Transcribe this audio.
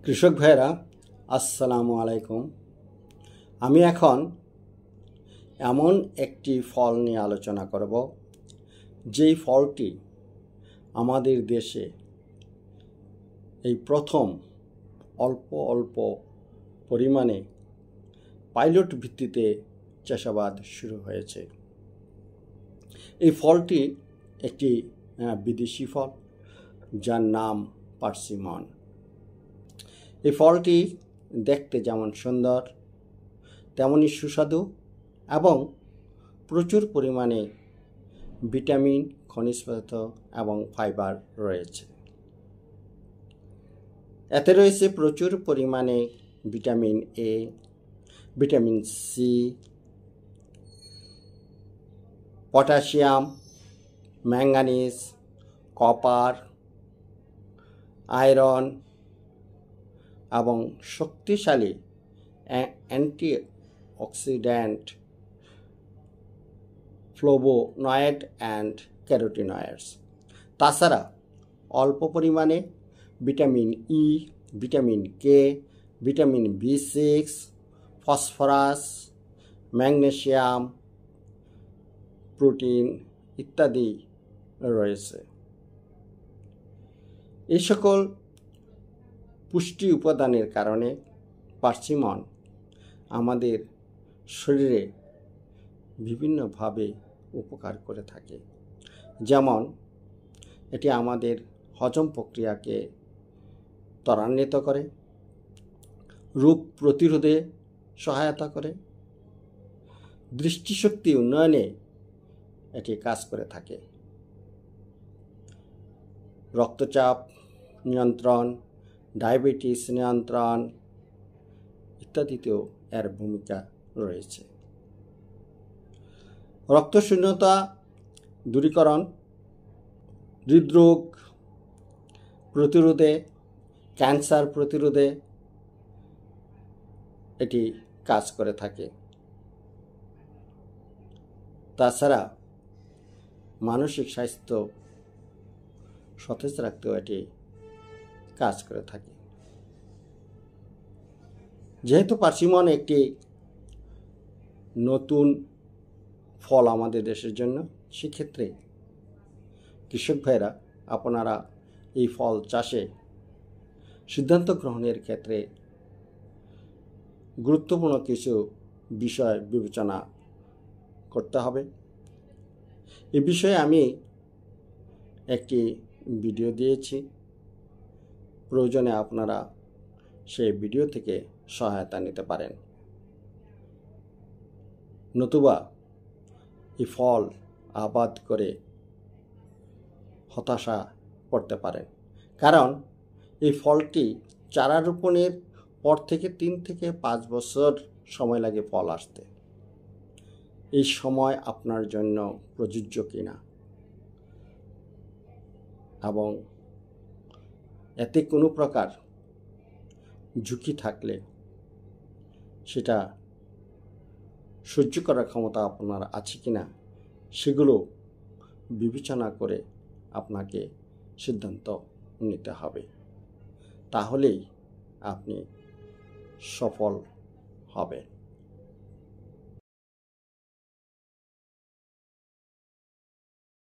কৃষক ভাইরা আসসালামু আলাইকুম। আমি এখন এমন একটি ফল নিয়ে আলোচনা করব যেই ফলটি আমাদের দেশে এই প্রথম অল্প পরিমাণে পাইলট ভিত্তিতে চাষাবাদ শুরু হয়েছে। এই ফলটি একটি বিদেশি ফল যার নাম পার্সিমন। এই ফলটি দেখতে যেমন সুন্দর তেমনই সুস্বাদু এবং প্রচুর পরিমাণে ভিটামিন, খনিজ পদার্থ এবং ফাইবার রয়েছে। এতে রয়েছে প্রচুর পরিমাণে vitamin A, vitamin C, potassium, manganese, copper, iron এবং শক্তিশালী অ্যান্টিঅক্সিডেন্ট, ফ্লেভোনয়েড অ্যান্ড ক্যারোটিনয়েডস। তাছাড়া অল্প পরিমাণে vitamin E, vitamin K, vitamin বি6, ফসফরাস, ম্যাগনেসিয়াম, প্রোটিন ইত্যাদি রয়েছে। এই সকল পুষ্টি উপাদানের কারণে পার্সিমন আমাদের শরীরে বিভিন্নভাবে উপকার করে থাকে। যেমন এটি আমাদের হজম প্রক্রিয়াকে ত্বরান্বিত করে, রোগ প্রতিরোধে সহায়তা করে, দৃষ্টিশক্তি উন্নয়নে এটি কাজ করে থাকে, রক্তচাপ নিয়ন্ত্রণ, ডায়াবেটিস নিয়ন্ত্রণ ইত্যাদিতেও এর ভূমিকা রয়েছে। রক্তশূন্যতা দূরীকরণ, হৃদরোগ প্রতিরোধে, ক্যান্সার প্রতিরোধে এটি কাজ করে থাকে। তাছাড়া মানসিক স্বাস্থ্য সতেজ রাখতেও এটি কাজ করে থাকে। যেহেতু পার্সিমন একটি নতুন ফল আমাদের দেশের জন্য, সেক্ষেত্রে কৃষক ভাইরা আপনারা এই ফল চাষে সিদ্ধান্ত গ্রহণের ক্ষেত্রে গুরুত্বপূর্ণ কিছু বিষয় বিবেচনা করতে হবে। এ বিষয়ে আমি একটি ভিডিও দিয়েছি, প্রয়োজনে আপনারা সেই ভিডিও থেকে সহায়তা নিতে পারেন, নতুবা এই ফল আবাদ করে হতাশা পড়তে পারেন। কারণ এই ফলটি চারা রোপণের পর থেকে 3 থেকে 5 বছর সময় লাগে ফল আসতে। এই সময় আপনার জন্য প্রযোজ্য কিনা এবং এতে কোনো প্রকার ঝুঁকি থাকলে সেটা সহ্য করার ক্ষমতা আপনার আছে কিনা সেগুলো বিবেচনা করে আপনাকে সিদ্ধান্ত নিতে হবে। তাহলেই আপনি সফল হবেন।